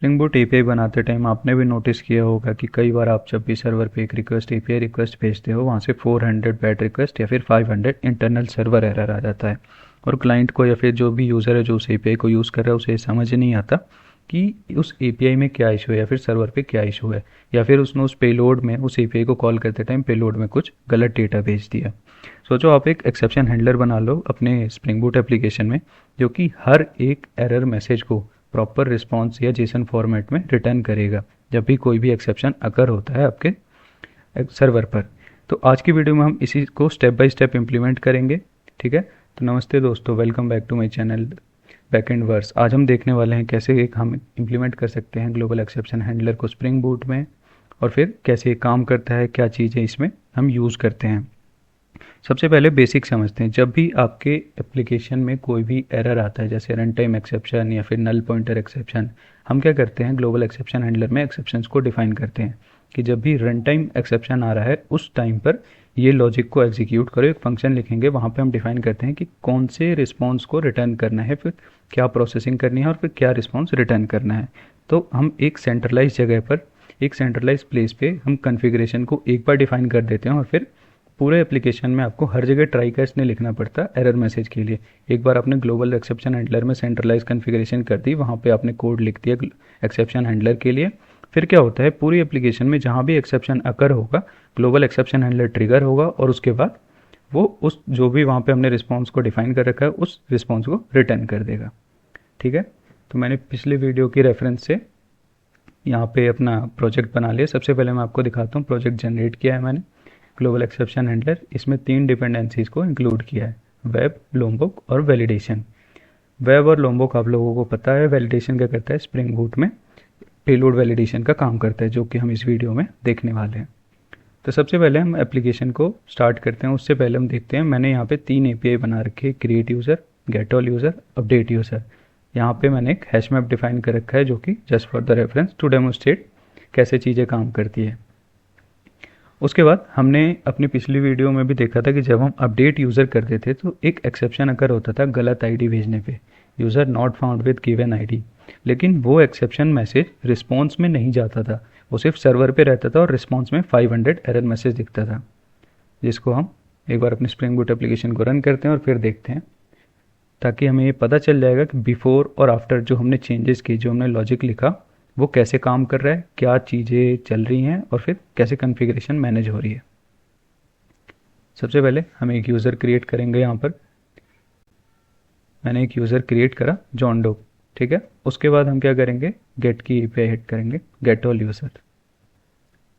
Spring boot API बनाते time आपने भी नोटिस किया होगा कि कई बार आप जब भी सर्वर पे एक रिक्वेस्ट एपीआई रिक्वेस्ट भेजते हो वहाँ से 400 बैट रिक्वेस्ट या फिर 500 इंटरनल सर्वर एरर आ जाता है और क्लाइंट को या फिर जो भी यूज़र है जो उस एपीआई को यूज़ कर रहा है उसे समझ नहीं आता कि उस एपीआई में क्या इशू है या फिर सर्वर पे क्या इशू है, या फिर उसने उस पेलोड में उस एपीआई को कॉल करते टाइम पेलोड में कुछ गलत डेटा भेज दिया। सोचो आप एक एक्सेप्शन हैंडलर बना लो अपने स्प्रिंग बूट एप्लीकेशन में जो कि हर एक एरर मैसेज को प्रॉपर रिस्पॉन्स या जेसन फॉर्मेट में रिटर्न करेगा जब भी कोई भी एक्सेप्शन अकर होता है आपके सर्वर पर। तो आज की वीडियो में हम इसी को स्टेप बाय स्टेप इम्प्लीमेंट करेंगे। ठीक है, तो नमस्ते दोस्तों, welcome back to my channel backend verse. आज हम देखने वाले हैं कैसे एक हम इम्प्लीमेंट कर सकते हैं ग्लोबल एक्सेप्शन हैंडलर को स्प्रिंग बूट में, और फिर कैसे ये काम करता है, क्या चीज़ें इसमें हम यूज़ करते हैं। सबसे पहले बेसिक समझते हैं। जब भी आपके एप्लीकेशन में कोई भी एरर आता है जैसे रन टाइम एक्सेप्शन या फिर नल पॉइंटर एक्सेप्शन, हम क्या करते हैं ग्लोबल एक्सेप्शन हैंडलर में एक्सेप्शंस को डिफाइन करते हैं कि जब भी रन टाइम एक्सेप्शन आ रहा है उस टाइम पर ये लॉजिक को एग्जीक्यूट करो। एक फंक्शन लिखेंगे, वहाँ पे हम डिफाइन करते हैं कि कौन से रिस्पॉन्स को रिटर्न करना है, फिर क्या प्रोसेसिंग करनी है और फिर क्या रिस्पॉन्स रिटर्न करना है। तो हम एक सेंट्रलाइज जगह पर, एक सेंट्रलाइज प्लेस पे हम कन्फिग्रेशन को एक बार डिफाइन कर देते हैं और फिर पूरे एप्लीकेशन में आपको हर जगह ट्राई कैच नहीं लिखना पड़ता एरर मैसेज के लिए। एक बार आपने ग्लोबल एक्सेप्शन हैंडलर में सेंट्रलाइज कन्फिग्रेशन कर दी, वहाँ पे आपने कोड लिख दिया एक्सेप्शन हैंडलर के लिए। फिर क्या होता है, पूरी एप्लीकेशन में जहाँ भी एक्सेप्शन अकर होगा ग्लोबल एक्सेप्शन हैंडलर ट्रिगर होगा और उसके बाद वो उस जो भी वहाँ पे हमने रिस्पॉन्स को डिफाइन कर रखा है उस रिस्पॉन्स को रिटर्न कर देगा। ठीक है, तो मैंने पिछले वीडियो की रेफरेंस से यहाँ पे अपना प्रोजेक्ट बना लिया। सबसे पहले मैं आपको दिखाता हूँ प्रोजेक्ट जनरेट किया है मैंने ग्लोबल एक्सेप्शन हैंडलर। इसमें 3 डिपेंडेंसीज को इंक्लूड किया है, वेब, लोमबुक और वैलिडेशन। वेब और लोमबुक आप लोगों को पता है। वैलिडेशन क्या करता है, स्प्रिंग बूट में पेलोड वैलिडेशन का काम करता है, जो कि हम इस वीडियो में देखने वाले हैं। तो सबसे पहले हम एप्लीकेशन को स्टार्ट करते हैं। उससे पहले हम देखते हैं, मैंने यहाँ पे 3 एपीआई बना रखे हैं, create user, get all user, update user. यहाँ पे मैंने एक हैश मैप डिफाइन कर रखा है जो कि just for the reference to demonstrate कैसे चीज़ें काम करती है। उसके बाद हमने अपनी पिछली वीडियो में भी देखा था कि जब हम अपडेट यूज़र करते थे तो एक एक्सेप्शन अकर होता था गलत आईडी भेजने पे, user not found with given ID. लेकिन वो एक्सेप्शन मैसेज रिस्पॉन्स में नहीं जाता था, वो सिर्फ सर्वर पे रहता था और रिस्पॉन्स में 500 एरर मैसेज दिखता था, जिसको हम एक बार अपने स्प्रिंग बूट एप्लीकेशन को रन करते हैं और फिर देखते हैं, ताकि हमें ये पता चल जाएगा कि बिफोर और आफ्टर जो हमने चेंजेस किए, जो हमने लॉजिक लिखा, वो कैसे काम कर रहा है, क्या चीज़ें चल रही हैं और फिर कैसे कॉन्फ़िगरेशन मैनेज हो रही है। सबसे पहले हम एक यूज़र क्रिएट करेंगे। यहाँ पर मैंने एक यूज़र क्रिएट करा, जॉन डो। ठीक है, उसके बाद हम क्या करेंगे, गेट की एपीआई हिट करेंगे, गेट ऑल यूज़र।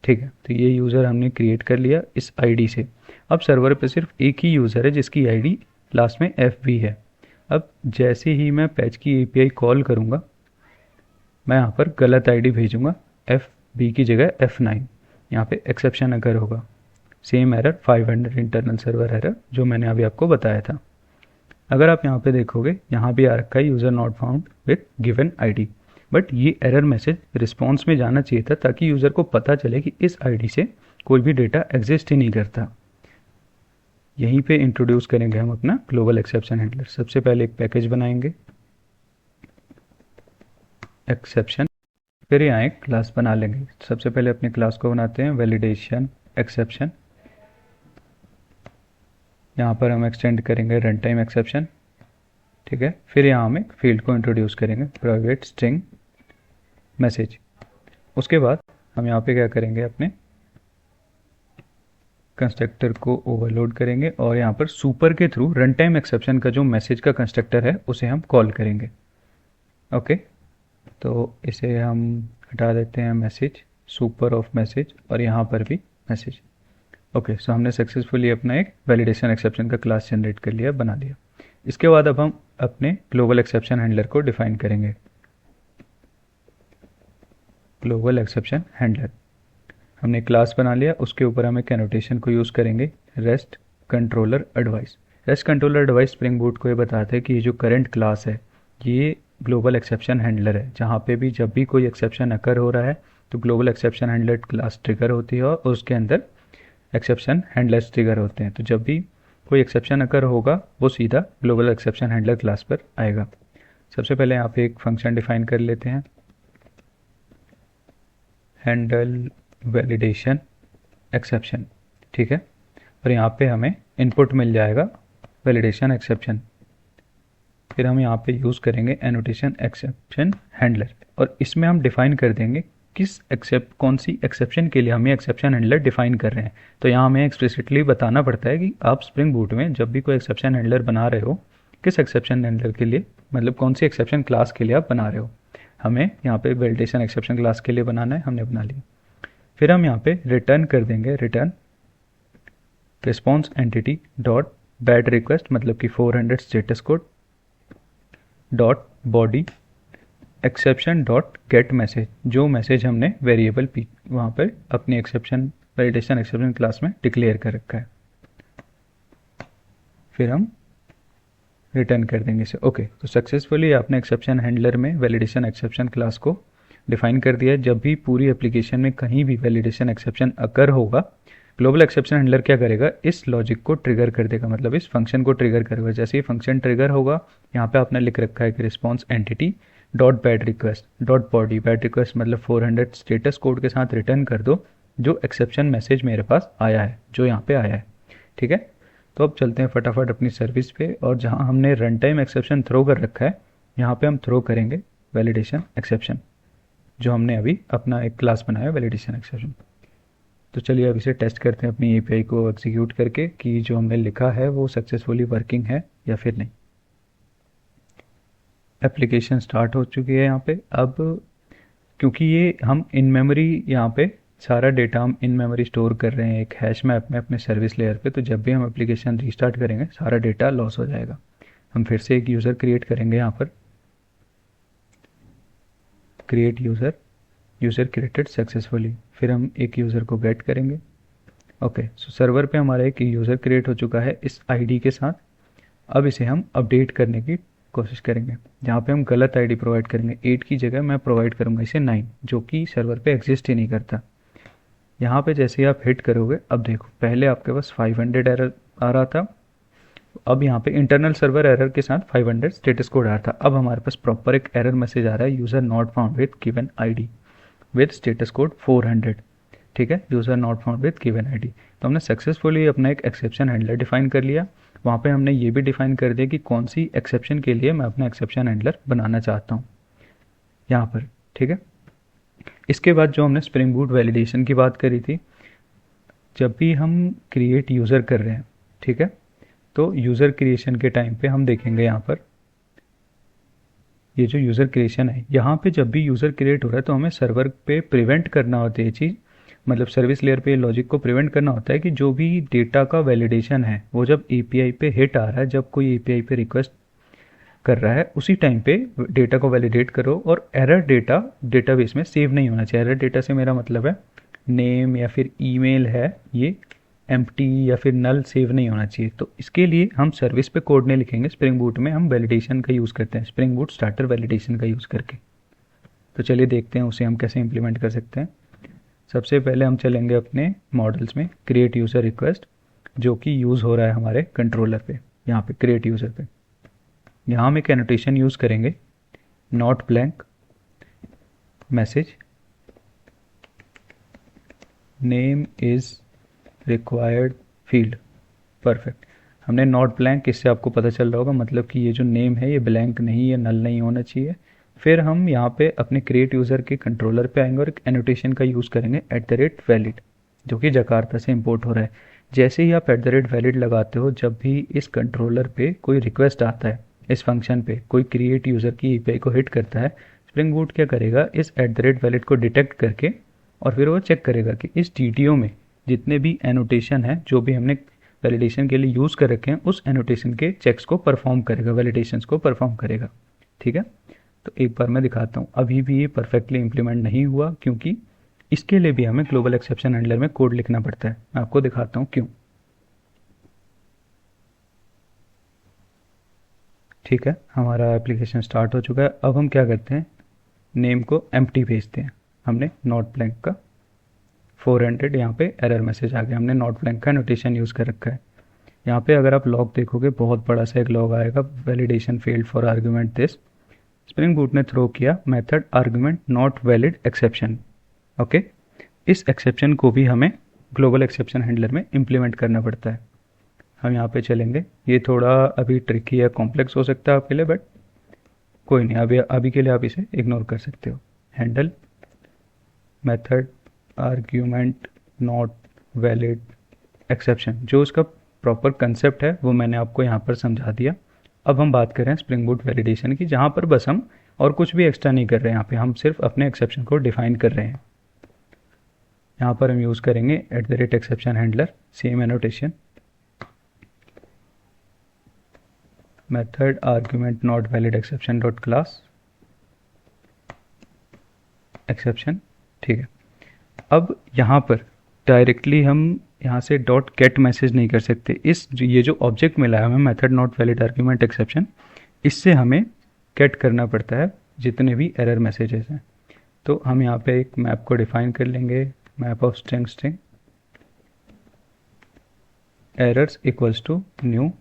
ठीक है, तो ये यूज़र हमने क्रिएट कर लिया इस आईडी से। अब सर्वर पे सिर्फ एक ही यूज़र है जिसकी आईडी लास्ट में FB है। अब जैसे ही मैं पैच की एपीआई कॉल करूँगा, मैं यहाँ पर गलत आईडी भेजूंगा, FB की जगह F9। यहाँ पे एक्सेप्शन अगर होगा, same error 500 internal server error जो मैंने अभी आपको बताया था। अगर आप यहाँ पे देखोगे, यहाँ भी आ रखा है user not found with given ID, but ये एरर मैसेज रिस्पॉन्स में जाना चाहिए था ताकि यूज़र को पता चले कि इस आईडी से कोई भी डेटा एग्जिस्ट ही नहीं करता। यहीं पे इंट्रोड्यूस करेंगे हम अपना ग्लोबल एक्सेप्शन हैंडलर। सबसे पहले एक पैकेज बनाएंगे एक्सेप्शन, फिर यहाँ एक क्लास बना लेंगे। सबसे पहले अपने क्लास को बनाते हैं वैलिडेशन एक्सेप्शन। यहाँ पर हम एक्सटेंड करेंगे रन टाइम एक्सेप्शन। ठीक है, फिर यहाँ हम एक फील्ड को इंट्रोड्यूस करेंगे, प्राइवेट स्ट्रिंग मैसेज। उसके बाद हम यहाँ पे क्या करेंगे, अपने कंस्ट्रक्टर को ओवरलोड करेंगे और यहाँ पर सुपर के थ्रू रन टाइम एक्सेप्शन का जो मैसेज का कंस्ट्रक्टर है उसे हम कॉल करेंगे। ओके, तो इसे हम हटा देते हैं, मैसेज, सुपर ऑफ मैसेज, और यहाँ पर भी मैसेज। ओके, सो हमने सक्सेसफुली अपना एक वैलिडेशन एक्सेप्शन का क्लास जनरेट कर लिया, बना लिया। इसके बाद अब हम अपने ग्लोबल एक्सेप्शन हैंडलर को डिफाइन करेंगे। ग्लोबल एक्सेप्शन हैंडलर हमने क्लास बना लिया, उसके ऊपर हम एक एनोटेशन को यूज़ करेंगे, rest controller advice. Rest controller advice spring boot को ये बताते हैं कि ये जो करंट क्लास है ये ग्लोबल एक्सेप्शन हैंडलर है। जहाँ पे भी जब भी कोई एक्सेप्शन अकर हो रहा है तो global exception handler class trigger होती है और उसके अंदर एक्सेप्शन हैंडलर्स ट्रिगर होते हैं। तो जब भी कोई एक्सेप्शन अकर होगा वो सीधा ग्लोबल एक्सेप्शन हैंडलर क्लास पर आएगा। सबसे पहले यहाँ पे एक फंक्शन डिफाइन कर लेते हैं, हैंडल वैलिडेशन एक्सेप्शन, ठीक है। और यहाँ पे हमें इनपुट मिल जाएगा वैलिडेशन एक्सेप्शन। फिर हम यहाँ पे यूज़ करेंगे एनोटेशन एक्सेप्शन हैंडलर, और इसमें हम डिफ़ाइन कर देंगे कौन सी एक्सेप्शन के लिए हम ये एक्सेप्शन हैंडलर डिफ़ाइन कर रहे हैं। तो यहाँ हमें एक्सप्लिसिटली बताना पड़ता है कि आप स्प्रिंग बूट में जब भी कोई एक्सेप्शन हैंडलर बना रहे हो, किस एक्सेप्शन हैंडलर के लिए, मतलब कौन सी एक्सेप्शन क्लास के लिए आप बना रहे हो। हमें यहाँ पे वैलिडेशन एक्सेप्शन क्लास के लिए बनाना है, हमने बना लिया। फिर हम यहाँ पे रिटर्न कर देंगे, return response entity dot bad request, मतलब कि 400 status code dot body exception dot gate message, जो मैसेज हमने वेरिएबल पी वहाँ पर अपनी एक्सेप्शन वैलिडेशन एक्सेप्शन क्लास में डिक्लेयर कर रखा है। फिर हम रिटर्न कर देंगे इसे। ओके, तो सक्सेसफुली आपने एक्सेप्शन हैंडलर में वैलिडेशन एक्सेप्शन क्लास को डिफाइन कर दिया है। जब भी पूरी एप्लीकेशन में कहीं भी वैलिडेशन एक्सेप्शन अकर होगा, ग्लोबल एक्सेप्शन हैंडलर क्या करेगा, इस लॉजिक को ट्रिगर कर देगा, मतलब इस फंक्शन को ट्रिगर करेगा। जैसे ही फंक्शन ट्रिगर होगा, यहाँ पे आपने लिख रखा है कि response entity dot bad request dot body, bad request मतलब 400 स्टेटस कोड के साथ रिटर्न कर दो जो एक्सेप्शन मैसेज मेरे पास आया है, जो यहाँ पे आया है, ठीक है। तो अब चलते हैं फटाफट अपनी सर्विस पे, और जहाँ हमने रन टाइम एक्सेप्शन थ्रो कर रखा है, यहाँ पे हम थ्रो करेंगे वैलिडेशन एक्सेप्शन, जो हमने अभी अपना एक क्लास बनाया है वैलिडेशन एक्सेप्शन। तो चलिए अब इसे टेस्ट करते हैं अपनी एपीआई को एग्जीक्यूट करके कि जो हमने लिखा है वो सक्सेसफुली वर्किंग है या फिर नहीं। एप्लीकेशन स्टार्ट हो चुकी है यहाँ पे। अब क्योंकि ये हम इन मेमोरी यहाँ पे सारा डेटा हम इन मेमोरी स्टोर कर रहे हैं एक हैश मैप में अपने सर्विस लेयर पे, तो जब भी हम एप्लीकेशन रीस्टार्ट करेंगे सारा डेटा लॉस हो जाएगा। हम फिर से एक यूज़र क्रिएट करेंगे यहाँ पर, create user, user created successfully. फिर हम एक यूज़र को गेट करेंगे। ओके, सो सर्वर पे हमारा एक यूज़र क्रिएट हो चुका है इस आईडी के साथ। अब इसे हम अपडेट करने की कोशिश करेंगे। जहाँ पे हम गलत आईडी प्रोवाइड करेंगे, 8 की जगह मैं प्रोवाइड करूँगा इसे 9, जो कि सर्वर पे एग्जिस्ट ही नहीं करता। यहाँ पे जैसे ही आप हिट करोगे, अब देखो पहले आपके पास 500 एरर आ रहा था, अब यहाँ पे इंटरनल सर्वर एरर के साथ 500 स्टेटस कोड आ रहा था। अब हमारे पास प्रॉपर एक एरर मैसेज आ रहा है, user not found with given ID with status code 400, ठीक है, user not found with given ID. तो हमने सक्सेसफुली अपना एक एक्सेप्शन हैंडलर डिफाइन कर लिया। वहाँ पे हमने ये भी डिफाइन कर दिया कि कौन सी एक्सेप्शन के लिए मैं अपना एक्सेप्शन हैंडलर बनाना चाहता हूँ यहाँ पर, ठीक है। इसके बाद जो हमने स्प्रिंग बूट वैलिडेशन की बात करी थी, जब भी हम क्रिएट यूज़र कर रहे हैं, ठीक है, तो यूज़र क्रिएशन के टाइम पे हम देखेंगे यहाँ पर ये जो यूज़र क्रिएशन है, यहाँ पे जब भी यूज़र क्रिएट हो रहा है तो हमें सर्वर पे प्रिवेंट करना होता है ये चीज़, मतलब सर्विस लेयर पे लॉजिक को प्रिवेंट करना होता है कि जो भी डेटा का वैलिडेशन है वो जब एपीआई पे हिट आ रहा है, जब कोई एपीआई पे रिक्वेस्ट कर रहा है, उसी टाइम पे डेटा को वैलिडेट करो। और एरर डेटा डेटाबेस में सेव नहीं होना चाहिए। एरर डेटा से मेरा मतलब है नेम या फिर ईमेल है, ये एम्प्टी या फिर नल सेव नहीं होना चाहिए। तो इसके लिए हम सर्विस पे कोड नहीं लिखेंगे, स्प्रिंग बूट में हम वैलिडेशन का यूज़ करते हैं, स्प्रिंग बूट स्टार्टर वैलिडेशन का यूज़ करके। तो चलिए देखते हैं उसे हम कैसे इम्प्लीमेंट कर सकते हैं। सबसे पहले हम चलेंगे अपने मॉडल्स में, क्रिएट यूज़र रिक्वेस्ट, जो कि यूज़ हो रहा है हमारे कंट्रोलर पे, यहाँ पे क्रिएट यूज़र पे। यहाँ हम एक एनोटेशन यूज़ करेंगे, not blank message name is required field, perfect. हमने नॉट ब्लैंक, इससे आपको पता चल रहा होगा मतलब कि ये जो नेम है ये ब्लैंक नहीं है, नल नहीं होना चाहिए। फिर हम यहाँ पे अपने क्रिएट यूज़र के कंट्रोलर पे आएंगे और एक एनोटेशन का यूज़ करेंगे @valid, जो कि जकार्ता से इंपोर्ट हो रहा है। जैसे ही आप @valid लगाते हो, जब भी इस कंट्रोलर पे कोई रिक्वेस्ट आता है, इस फंक्शन पे कोई क्रिएट यूज़र की एपीआई को हिट करता है, स्प्रिंग बूट क्या करेगा, इस @valid को डिटेक्ट करके और फिर वो चेक करेगा कि इस टीटीओ में जितने भी एनोटेशन है, जो भी हमने वैलिडेशन के लिए यूज़ कर रखे हैं, उस एनोटेशन के चेक्स को परफॉर्म करेगा, वैलिडेशंस को परफॉर्म करेगा, ठीक है। तो एक बार मैं दिखाता हूँ, अभी भी ये परफेक्टली इंप्लीमेंट नहीं हुआ क्योंकि इसके लिए भी हमें ग्लोबल एक्सेप्शन हैंडलर में कोड लिखना पड़ता है। मैं आपको दिखाता हूँ क्यों, ठीक है। हमारा एप्लीकेशन स्टार्ट हो चुका है। अब हम क्या करते हैं, नेम को एम्प्टी भेजते हैं। हमने नॉट ब्लैंक का 400 यहाँ पे एरर मैसेज आ गया, हमने नॉट ब्लैंक का नोटेशन यूज़ कर रखा है। यहाँ पे अगर आप लॉग देखोगे, बहुत बड़ा सा एक लॉग आएगा, validation failed for argument this, spring boot ने थ्रो किया method argument not valid exception, okay, इस एक्सेप्शन को भी हमें ग्लोबल एक्सेप्शन हैंडलर में इम्प्लीमेंट करना पड़ता है। हम यहाँ पे चलेंगे, ये थोड़ा अभी ट्रिकी या कॉम्प्लेक्स हो सकता है आपके लिए, बट कोई नहीं, अभी अभी के लिए आप इसे इग्नोर कर सकते हो। Handle method argument not valid exception, जो उसका प्रॉपर कंसेप्ट है वो मैंने आपको यहाँ पर समझा दिया। अब हम बात कर रहे हैं स्प्रिंग बूट वैलिडेशन की, जहाँ पर बस हम और कुछ भी एक्स्ट्रा नहीं कर रहे हैं, यहाँ पे हम सिर्फ अपने एक्सेप्शन को डिफाइन कर रहे हैं। यहाँ पर हम यूज़ करेंगे @exception handler, same annotation, method argument not valid exception dot class exception. ठीक है, अब यहाँ पर डायरेक्टली हम यहाँ से डॉट गेट मैसेज नहीं कर सकते। ये जो ऑब्जेक्ट मिला है हमें method not valid argument exception, इससे हमें गेट करना पड़ता है जितने भी एरर मैसेजेस हैं। तो हम यहाँ पे एक मैप को डिफाइन कर लेंगे, map of string string errors equals to new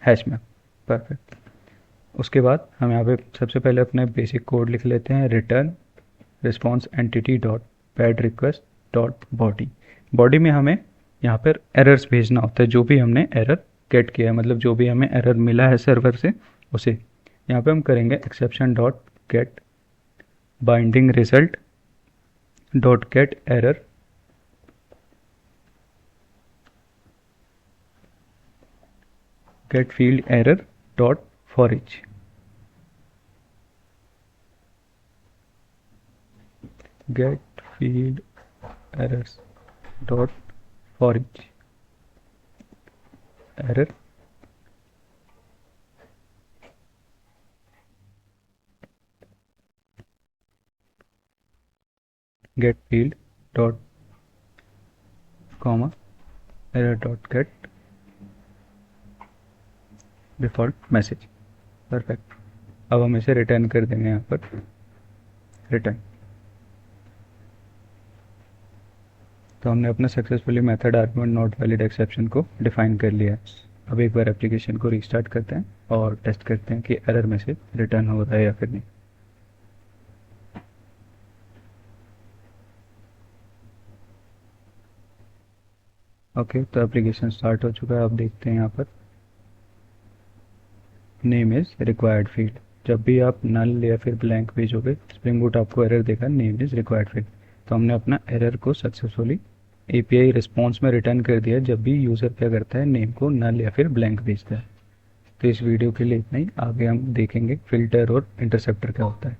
hash map. Perfect. उसके बाद हम यहाँ पे सबसे पहले अपने बेसिक कोड लिख लेते हैं, return response entity dot pad request dot body. Body में हमें यहाँ पर एरर्स भेजना होता है, जो भी हमने एरर गेट किया है, मतलब जो भी हमें एरर मिला है सर्वर से उसे। यहाँ पे हम करेंगे exception dot get binding result dot get error get field error dot for each. Get field errors dot for each error get field dot comma error dot get default message. Perfect. अब हम इसे return कर देंगे यहाँ पर, return. तो हमने अपना successfully method argument not valid exception को डिफाइन कर लिया है। अब एक बार एप्लीकेशन को रीस्टार्ट करते हैं और टेस्ट करते हैं कि एरर मैसेज रिटर्न हो रहा है या फिर नहीं। ओके, तो एप्लीकेशन स्टार्ट हो चुका है। आप देखते हैं यहाँ पर नेम इज़ रिक्वायर्ड फील्ड। जब भी आप नल या फिर ब्लैंक भेजोगे, स्प्रिंग बूट आपको एरर देगा नेम इज़ रिक्वायर्ड फील्ड। तो हमने अपना एरर को सक्सेसफुली एपीआई रिस्पॉन्स में रिटर्न कर दिया जब भी यूज़र क्या करता है, नेम को नल या फिर ब्लैंक भेजता है। तो इस वीडियो के लिए इतना ही, आगे हम देखेंगे फिल्टर और इंटरसेप्टर क्या होता है।